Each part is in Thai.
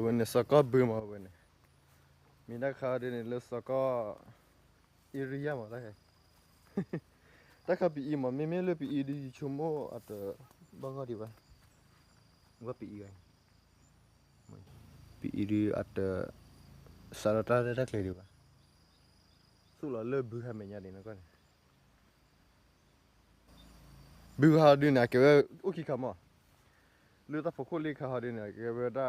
วันนี้สกอตบูมเอาวันนี้มีนักข่าวเดินเลือกสกอตอิริยามาได้ถ้าเขาปีอีมันไม่เลือกปีอีดีชั่วโมงอัตบังก็ดีวะว่าปีอีไงปีอีดีอัตสารตาได้เลยดีวะสุดแล้วเลือกบูฮามีอย่างนี้นะก่อนบูฮาดีนะแกว่าโอเคครับมั้งเลือกแต่พวกคนเลือกข่าวดีนะแกว่าได้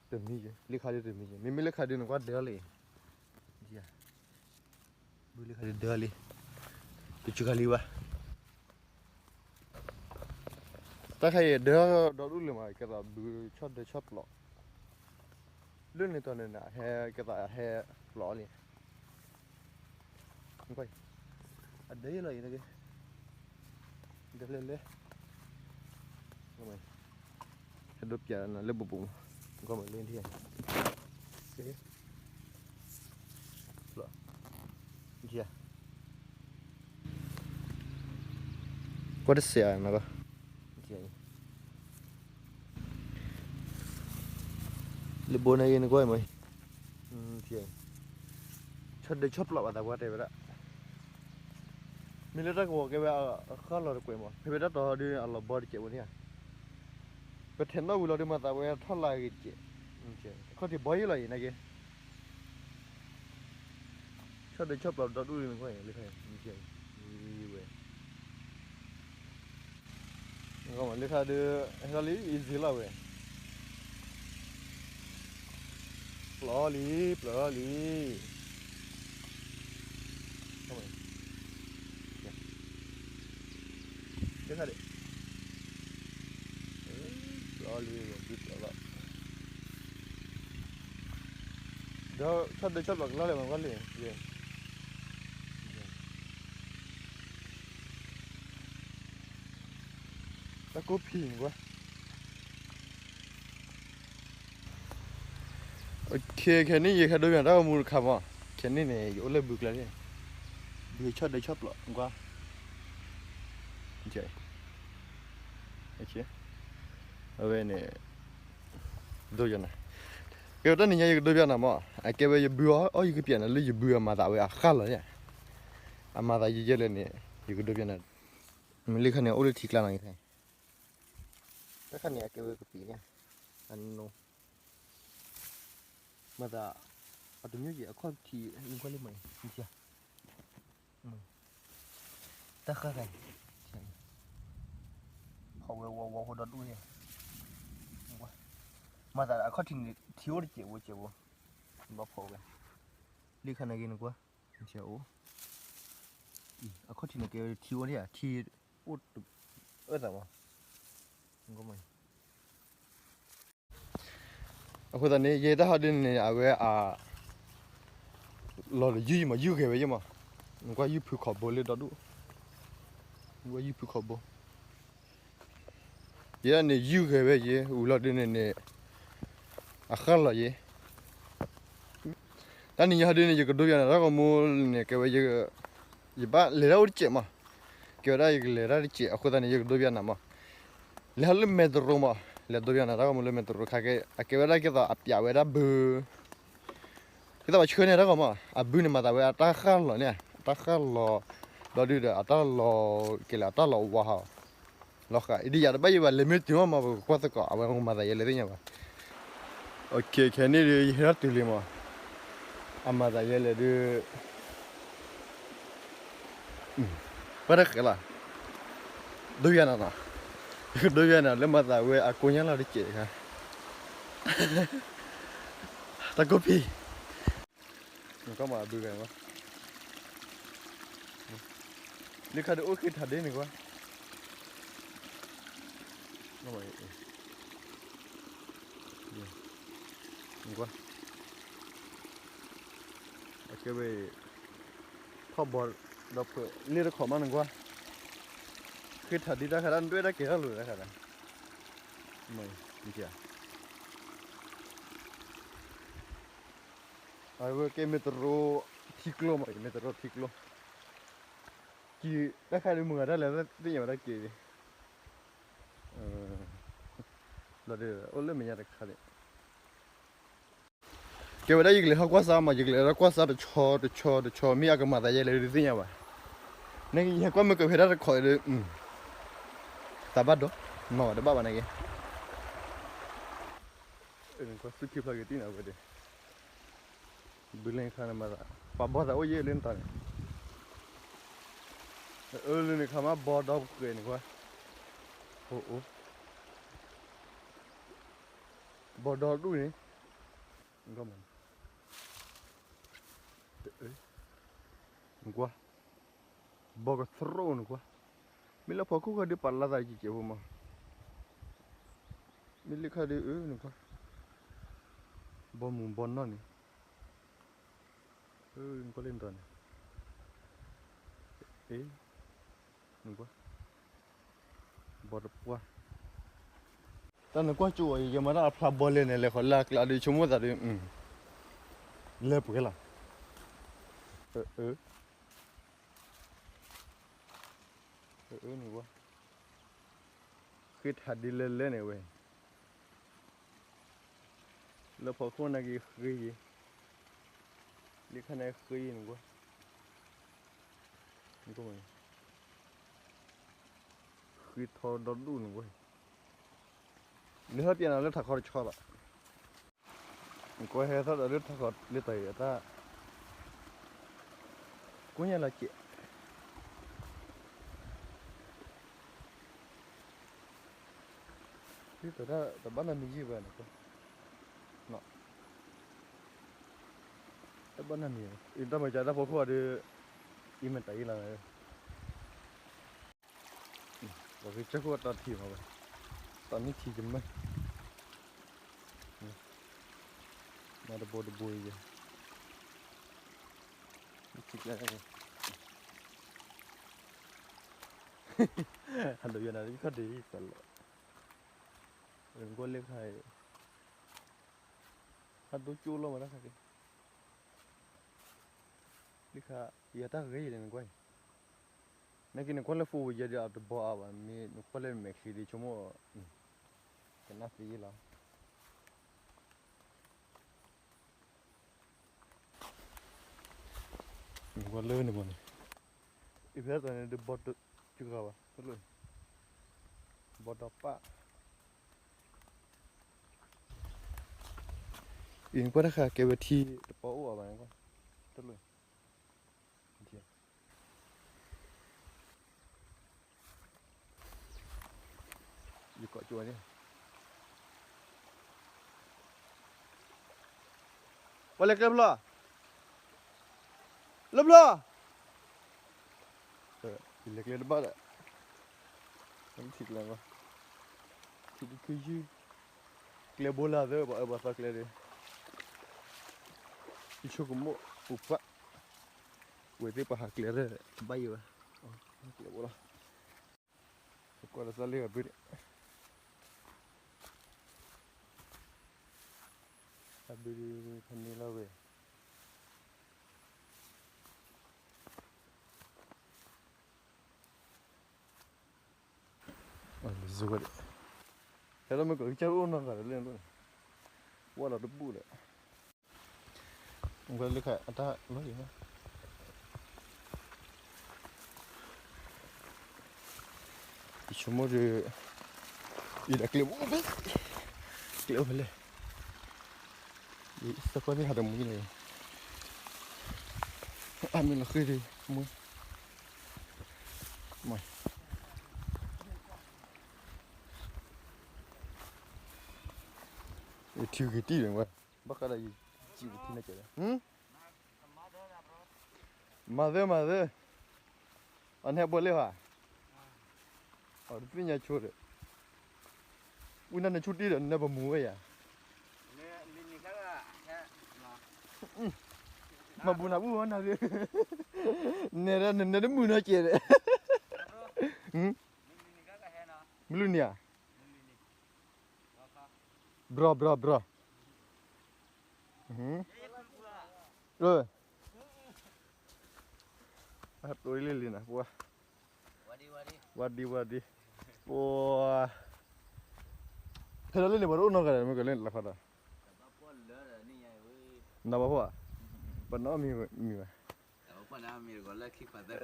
เต็มที่เลือกข่าวดีเต็มที่ไม่เลือกข่าวดีนะก็เดือดเลยจีอ่ะบูเลือกข่าวดีเดือดเลยจุดจุกอะไรวะถ้าใครเดือดดอรู้เลยมั้ยก็แบบบูชอบเดือดชอบหลอกเรื่องในตอนนั้นนะแฮก็แบบแฮหลอกเลยไม่ค่อยอันเดียวเลยนะแกเดี๋ยวเลยทำไมให้ดูပြนะเล็บบุ๋มก็มาเล่นที่ไหนโอเคหรอจีอ่ะก็ได้เสียนะก็จีอ่ะเล็บบุ๋มอะไรนี่ก็ไม่จีอ่ะชอบเดือดชอบหลอกแต่ว่าเดี๋ยวละมีเรื่องก็แกว่าข้าวหลอกกล้วยมั้งเพื่อนต่อดีอัลลอฮ์บอดีเจ้าวันนี้ก็เห็นว่าเราได้มาแต่ว่าท่าไรกันเจ้าเขาที่บ่อยเลยนะแกชอบเดือดชอบหลอกดูมันก็อย่างนี้เลยจีนี่เว้ยก็มันเลยค่ะเดือดฮัลโหลอีซี่ละเว้ยปลอลีทำไมเดี๋ยวค่ะเดี๋ยวปลอลีบิดแล้วเดี๋ยวชอบเดือดชอบหลอกแล้วเลยมันก็เลยเย่ตะกูพิงวะโอเคแค่นี้ยังแค่ดูอย่างเรามูลค่ามั้งแค่นี้เนี่ยอยู่เลยบุกเลยบุกชอบเดือดชอบหลอกกว่าใช่โอเคเอาไว้เนี่ยดูอย่างนั้นเกี่ยวกับนี่ยังดูอย่างนั้นมั้งไอ้แกว่าอยู่บัวอ๋ออยู่กี่ปีนะเลยอยู่บัวมาแต่ว่าข้าเลยเนี่ยอามาแต่ยี่เจเลยเนี่ยอยู่ดูอย่างนั้นมันเลยคันนี้โอ้เลยทิ้งแล้วนะนี่ถ้าคันนี้แกว่ากี่ปีเนี่ยอันนู้มาแต่เอาตัวนี้ยี่ข้อที่ยิงคนเลยไหมนี่ใช่ตะข้าไงเขาว่าเขาดูเนี่ยมาแต่ข้อที่ที่ว่าเจ็บบ้าพอกันลีขันอะไรกันกว่าเจ้าข้อที่นี่ก็ที่ว่าเนี่ยที่อุดแต่ว่าก็ไม่အခုတည်းရေတဟတဲ့နေအဝဲလော်ယူမယူခဲ့ပဲရမငါယူဖခဘောလေတော့ငါယူဖခဘောရေနေယူခဲ့ပဲရေဦးလော်တဲ့နေအခါလော်ရေတန်းနေရတဲ့နေကတော့ပြန်တော့ကမိုးနေကပဲရေပါလေတော့ချေမကျော်ရရလေရချေအခုတည်းနေကတော့ပြန်မှာလေဟလမဲဒရိုမာle dobiana ra mo le metro khake akebera ke da apya wera bu ke da chhone ra ma abu ne ma da wa ta khal lo ne ta khal lo do du da ta lo ke la ta lo wa ha lo kha idi ya ba ba le me ti ma ko ta ko awa ma da ye le nya ba okay ke ni ye ra tu le ma amma da ye le du para ke la dobiana na đối với nào lên mặt là quê à cô nhớ là đi chị hả ta copy có mà bự vậy quá đi khai được ước khi thật đấy này quá nó vậy quá ok về kho bò đập lia được khó mà quá khi thật đi ra khả năng đuôi ra kia lùi ra khả năng mày đi chưa rồi cái metro thiklo mà cái metro thiklo kỳ ra khai được mưa ra là đi nhiều ra kỳ là được ôn lên mình nhà được khai que ahora llegué a Guasa, más llegué a Guasa de cho, mía que más allá le decía va. Nè cái quan mà cái ra khỏi được, ta bắt đó, mà đó bà này kìa, có sức kịp là cái tí nào vậy đấy, bữa lên khăn mà, bà bỏ ra ôi lên ta này, lên này khăm mà bỏ đó cái này quá, bỏ đó đuôi này, không mình, quá, bỏ cái throw nữa quá, mình là phải cố gắng đi bắt lại cái gì mà, mình lấy cái đấy nữa quá, bỏ mùng bỏ nó này, có lên ta này. Nunggu, baru puas. Tapi nunggu cuy, yang mana apa boleh ni le, kalau ada cuma tadi, le pergi lah. Nunggu, kita hadir le ni weh. Le pokok lagi kiri, lihat ni kiri nunggu. Nunggu ni. Khi thò đó đủ nữa vậy, nếu hết tiền là nước thật khó cho bạn, có hết thật là nước thật khó lấy tay ta, có nhà là chị, thì tớ đã tớ bắt làm gì vậy này, nọ, tớ bắt làm gì, yên tâm mà trả ra phố qua đi, im mình tay là và cái chắc là thì mà vậy, tao ní thì chấm mấy, mà được bồi vậy, thịt là cái, anh đối với nó cái gì phải là, đừng có lấy hay, anh đối chú luôn mà đó cái, lấy khai, giờ ta cái gì này quay. Nanti nak kalau full jadi ada bawa, ni nak kalau maxi di cuma, kena fee lah. Kalau ni mana? Ibarat ni ada bot juga apa? Betul. Bot apa? Ini pada kah kewati terpaut apa ni kan? Betul. Dia kau cuba ni. Boleh ke belum? Belum. Bila kalian debat tak? Nanti kalian apa? Kita kerja. Kalian bola tu, bahasa kalian dia. Isu kamu upak. Wei pahak kalian dia bayu lah. Kalian bola. Kau ada salah apa ni? Habis ni lah weh. Zubat. Kalau mereka cakap orang kan, lain tu. Wala debu dah. Mungkin lihat ada lagi lah. Cuma dia, dia klip apa? Klip apa le? Sekarang ni ada mungkin ni. Ambil lagi dia, semua. Mai. Thiêu cái tí rồi mà bác ở đây chịu thì nó chảy mother anh hay bơi hả ở phía nhà chùa đấy u năn chút đi rồi nó vào mùa vậy à mà bùn nào bùn nào vậy nè ra nè nó mùi nó chảy đấy luôn nhỉ bro rồi tôi lên nè bùa wadi bùa thế nó lên để bảo nó cái này mới cái lên là phải đâu na ba ho ba no mi ba Apa nama mir gola ki pada.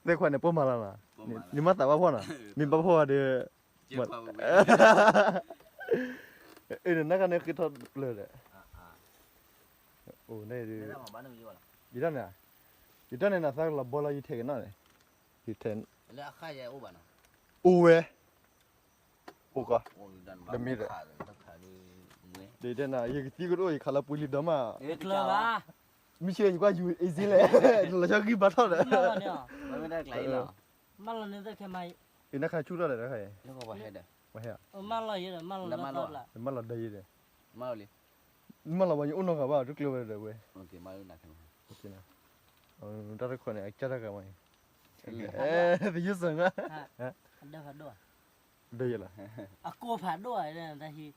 de khwan ne po ma la ni ma ta ba pho na mi ba pho de Siapa bu? na ka ne ki tho le de oh ne de Ada mah banu jual. Ida ne na sa la bola yi the na le yi ten Ada akha ya ubah na. o we o ka Oh dan Da mir. Akha ni. de na ye ti ko yi khala puli da ma Ikla ba. mi che ni kwa ju easy le la cha ki ba tho de Mala ni. Mana dah kelai lah. Mala ni da ke mai. ina ka chu da le ka ye Lu kau bahaya dah. ba he Mala ye da mala la. ma la da yi de Mau li. ma la ba ni uno ka ba du klo de we Okey, mau nak kan. okay na ta de khone a cha da ka mai de yu sang Ha. Ada fa do. de ye la Aku fa do ai da hi.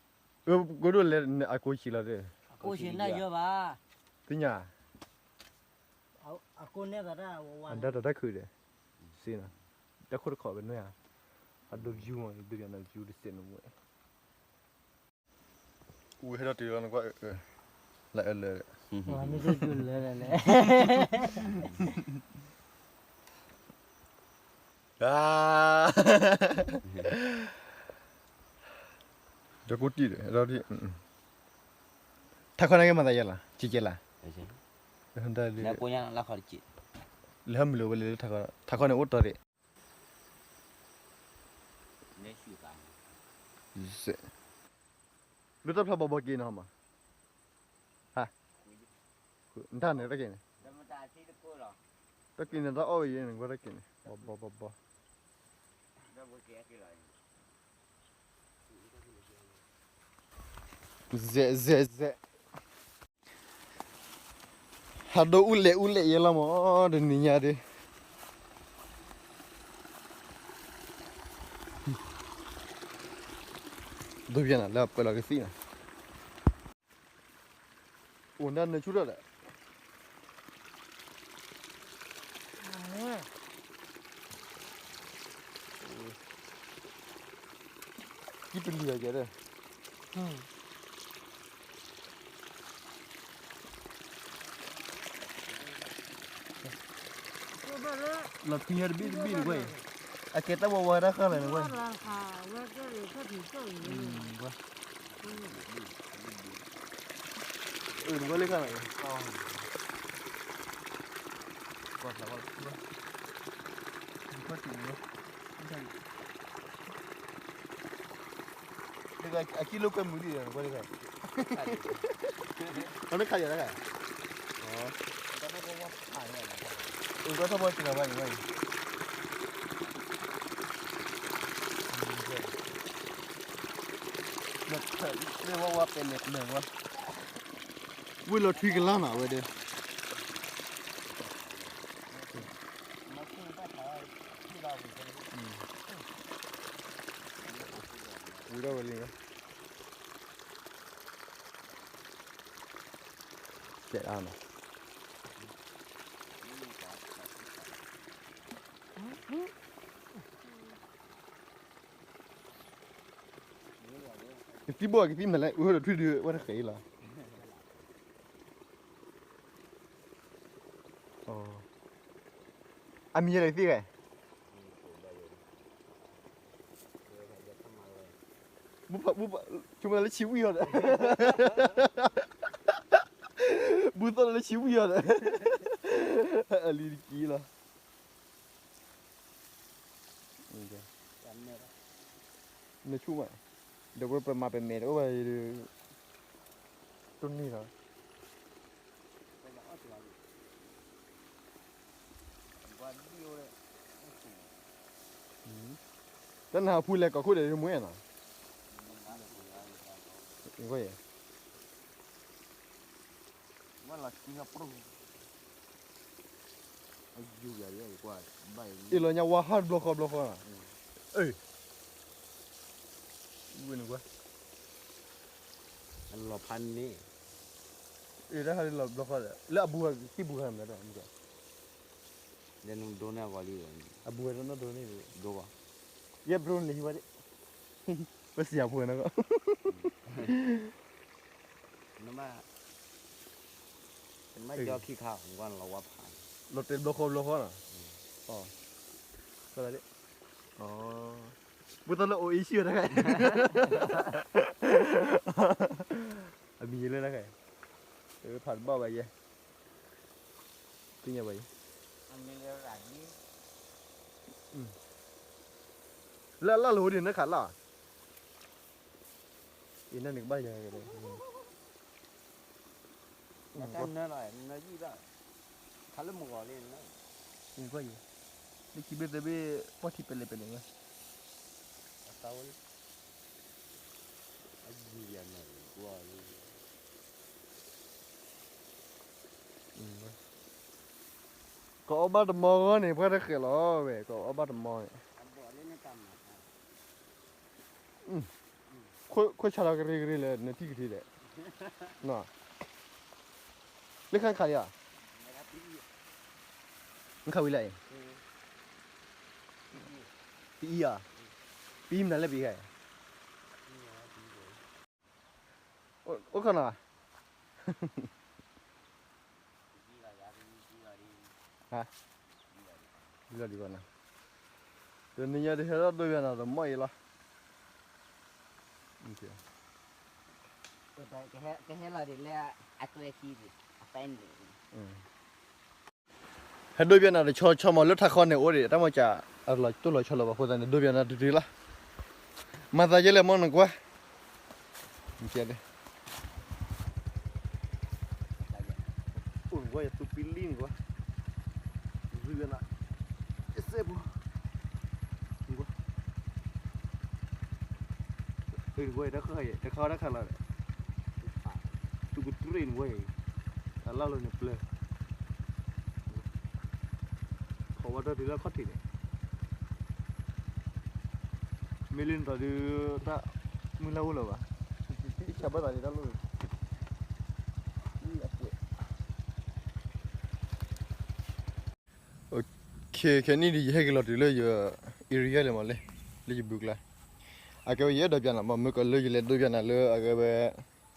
go do le a ko chi la de Aku shin na yo ba. ti nya Aku ne da da wa. da da khu de si na da khu ko be no ya a do view ma de ya na view de sen no we we he da ti na kwa la le Wa mi se jul le le. ah da ko ti de da di ta khona ke ma da ya la chi che la Macam. da le Nak punya lah kau cik. le ham lo le ta khona o to de Ni siu kan. se lu ta pha ba ki na ma ha nda ne da ke ne Dah macam cik tu kau lah. ta ki ne da o ye ne ko da ke ne ba Dah boleh kaki lah. ze hado ule ye la mo de ni nya de dove viene la quella che fina un anno ci vuole chi per lì a chiedere la pier bir güey a que ta bo ra khala ne güey La ha wa ke le ka ti so yi. no le khala aquí lo que muy bien, ¿cuál es? ¿Dónde cayó la cara? Un cosa por tirar vaya, vaya. Le voy a pelear, le voy a. Vui lo truy cái lana vậy đi. Vui đâu vậy liền. Chạy ăn à? Cái bò cái phim này lại ui là truy đưa qua nó khỉ là. Anh mi này phi cái. Búp chúng ta lấy chiếu yêu đấy. Búp ta lấy chiếu yêu đấy. Lì ký là. Nó chú mày. Đâu có mà bên mẹ đâu vậy. Tuần này rồi. Tên nào phui lại có khu để mua à? Cái gì? Malah Singapura. Juga ya kuat. Baik. Ilo nya wahar blok à? Ê. Quên quá. Allah pan ni. Ê đó hay là blok à? Là abu cái bu ham đó anh cái. Dan dona wali. Abu nó đồ này. Dua. Ye bro ni hiwa. ไม่เสียพูดนะก็ nó mà mấy cho khi khảo không quan là quá phải รถเต็มโลโก้น่ะอ๋อก็อะไรดิอ๋อบุตรละโออีชื่อนะไงมีเลยนะไงผ่านบ่อไปยังเป็นยังไง anh đi leo rảnh đi แล้วรู้ดินะขันล่ะอีนั่นหนึ่งใบยังไงเลย nó tên nó lại nó gì đó khá là một gọi lên đó อีกใบยังนี่คิดเป็นแบบว่าที่เป็นเลยเป็นยังไง tao cái gì vậy này qua đi ก็เอาบ้านมองนี่เพื่อนได้เขียนหรอเว้ยก็เอาบ้านมอง anh bỏ lên nó cầm mà ค่อยชาลากรีเลยในที่กี่เลยน่ะเล็กขันขายอ่ะ mày đã tí มันเข้าวิเลยปีอ่ะปีมันอะไรปีไงโอ้ขนาดฮะดีกว่านะเดี๋ยวนี้จะได้เห็นเราด้วยกันนะแต่ไม่ละโอเค cái hết là để le à tôi khi gì à pen gì เห็นด้วยกันนะเดี๋ยวชอบมาเลือกทักคนเนี่ยโอ้ดิแต่มาจะอะไรตัวเราชอบเราบอกคนนั้นด้วยกันนะดีละมาตายเยอะเลยมั้งนึกว่าโอเคเลยโอ้ยว่าตัวปิลลิ่งกว่าด้วยกันนะเอสเซบุนึกว่าเฮ้ยว่าถ้าเขาได้ขนาดตุกตรีนเว้ยแต่เล่าเลยเนี่ยเปลือยเขาว่าได้ดีแล้วข้อที่เนี่ยมิลินต่อดีถ้ามึงเล่าหรอวะที่ชาวบ้านต่อดีได้รู้โอเคแค่นี้ดีให้กันเราดีเลยอยู่เอริยาเลยมาเลยเลยอยู่บุกเลยอาเกว่าเยอะเดี๋ยวนะมันก็เลยอยู่เลยเดี๋ยวนะเลยอาเกว่า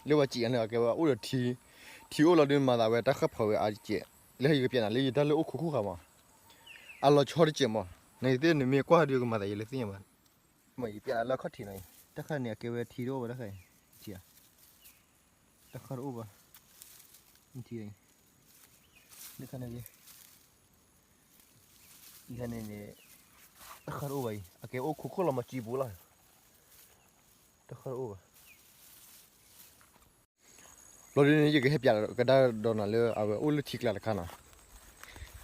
เรียกว่าจีนเลยอาเกว่าอุดทีโอเราเดินมาแต่ว่าถ้าขับเขาไปอาจีเลยอยู่เปลี่ยนเลยอยู่ได้เลยโอ้คู่เขามาอาเราชอบจีมาในเดือนนี้มีกว่าเดียวกันมาแต่ยังเลยสิยังมันเปลี่ยนแล้วเขาทีไหนถ้าเขาเนี่ยเกว่าทีโอไปแล้วใครเจียถ้าเขาอุบะทีไหนนี่เขาเนี่ยอีกเนี่ยถ้าเขาอุบะอาเกว่าโอ้คู่เรามาจีบุละถ้าเขาอุบะเราเดี๋ยวนี้จะให้เปลี่ยนก็ได้โดนอะไรเอาไว้อุ้ยทิกลาร์ขานะ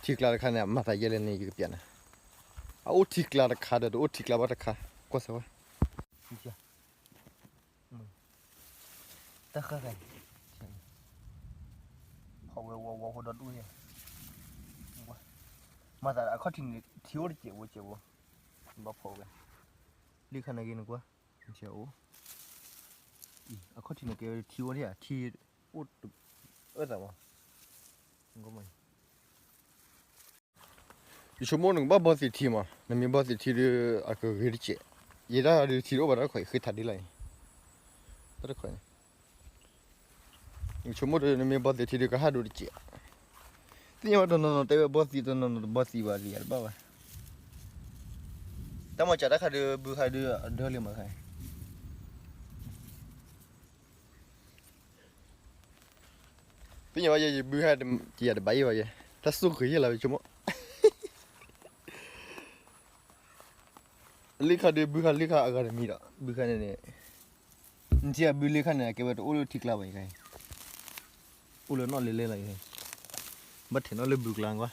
ทิกลาร์ขาเนี่ยมาแต่ยังเลยนี่จะเปลี่ยนเอาทิกลาร์ขาเดี๋ยวทิกลาร์บัตรขาก็สวยตะขาไงเขาเว้าเขาดัดด้วยมาแต่เขาทิ้งทิ้วเจียวบอกเขาเลยลีขนาดนี้นึกว่าเจียวเขาทิ้งเกี่ยวทิ้วเนี่ยที่อุดแต่ว่าก็ไม่ชั่วโมงหนึ่งบ้าบอสทีมานั่นมีบอสทีเดียวก็เกิดเจ็บยี่ด้าเดียวทีโร่บ้านเราเคยทัดดีเลยบ้านเราเคยชั่วโมงเดียวนั่นมีบอสทีเดียวก็หาดูเจ็บที่นี่ว่าตอนนั้นแต่ว่าบอสที่ตอนนั้นบอสว่าเรียลบ้าวะแต่มาจากได้ค่ะเดือบุคคลเดือเลี้ยงมาใครที่นี่ว่าจะบุคคลที่จะไปว่าจะถ้าสู้คือยังไงชั่วโมงลิขะเดือบุคคลลิขะอากาศมีละบุคคลเนี่ยนี่ที่บุลิขะเนี่ยแกว่าโอ้ทิกลาไปใครโอ้เลยนอนเล่อะไรใครบัดเห็นนอนเลยบุกลางวะ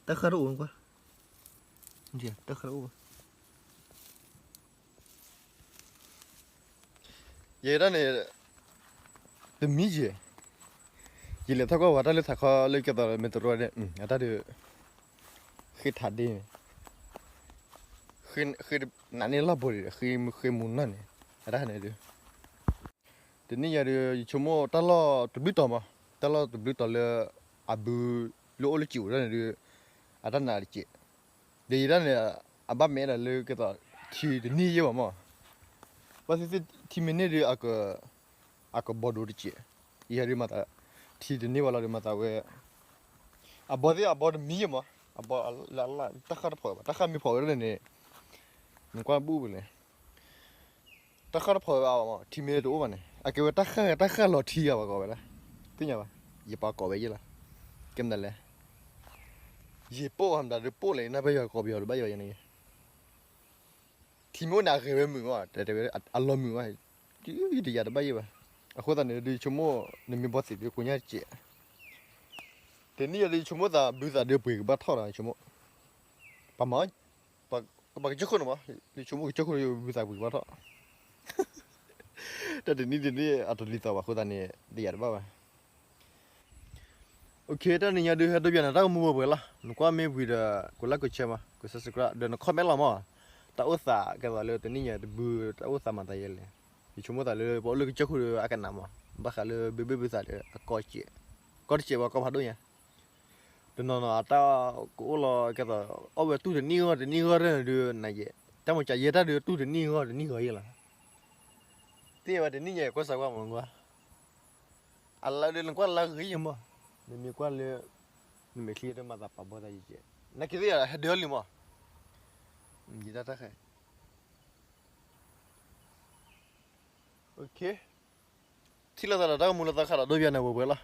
ตะคารุกว่านี่ตะคารุเยอะนะเนี่ยแต่มีเยอะยี่เลยถ้าก็ว่าถ้าเลยถ้าเขาเลยก็ต้องเป็นตัวเนี่ยถ้าเดือคือถัดดีคือนั่นนี่ลาบุรีคือมุนนั่นเนี่ยอะไรเนี่ยเดือแต่นี่อย่าเดือชั่วโมงตลอดตุบิต่อมาตลอดตุบิต่อเลยอาบูโลโอลิจิวนั่นเดืออะไรนั่นเดือเดี๋ยวนั่นเนี่ยอาบ้าเมล่ะเลยก็ต้อง ทีนี่เยอะมั้งว่าสิทีมินี่เรื่องก็บอดูดิเจยี่ห้อมาตาทีนี่ว่าเรามาตาเวบอดมีมั้งบอละตะขาพอตะขามีพอเลยเนี่ยมันกว่าบูเลยตะขาพอเอามั้งทีมิดูมันเนี่ยเกี่ยวกับตะขาหลอดทีอะวะก็ไปละที่ไงวะยี่ปากก็ไปยี่ละเกมนั่นแหละยี่ปอทำได้ปอเลยนะไปยาก็ไปยาหรือไปยาอย่างนี้ทีมิน่าเกลียดมึงว่ะแต่อารมณ์มึงว่ะยี่ดีอะไรไปยี่วะคนตอนนี้ดูชั่วโมงนี่มีบอสสิดูคุณยายเจ๊แต่นี่ดูชั่วโมงตาบิวตาเดือบปีกบัดท่อละชั่วโมงประมาณปากเจ้าคนมั้งดูชั่วโมงเจ้าคนอยู่บิวตาปีกบัดท่อแต่เดี๋ยวนี้อัตลิตาวะคนตอนนี้ดีอะไรบ้างโอเคตอนนี้ดูให้ดูอย่างนั้นเราไม่บอกละนึกว่าไม่วิดกูรักกูเชื่อมั้ยกูสักสักระเดินคอมเมนต์ละมั้งแต่อุตส่าห์ก็ว่าเลยตอนนี้ดูบิวแต่อุตส่าห์มาตายเลยชั่วโมงตาเลยบอกเลยเจ้าคนอากันน้ำมั้งบ้าขาเลยเบบตาเลยก็เจ็บว่าก็พัดด้วยเนี่ยแต่นอนตากูรอก็ต่อเอาไปตู้เดี๋ยวนี้ก็เรื่องเดือนไหนเย่แต่มันจะเย่ถ้าเดือนตู้เดี๋ยวนี้ก็ยี่ละที่ว่าเดี๋ยวนี้เย่ก็สักว่ามึงว่าอะไรเดือนกว่าละเฮ้ยมั้งนี่มีกว่าเลยนี่ไม่เคลียร์มาตาปะบ่ได้เย่นักเรียนเดือนลิมั้งยี่ตาใครโอเคที่เราตลาดเรามูลค่าเราดูยังไงบ้างล่ะ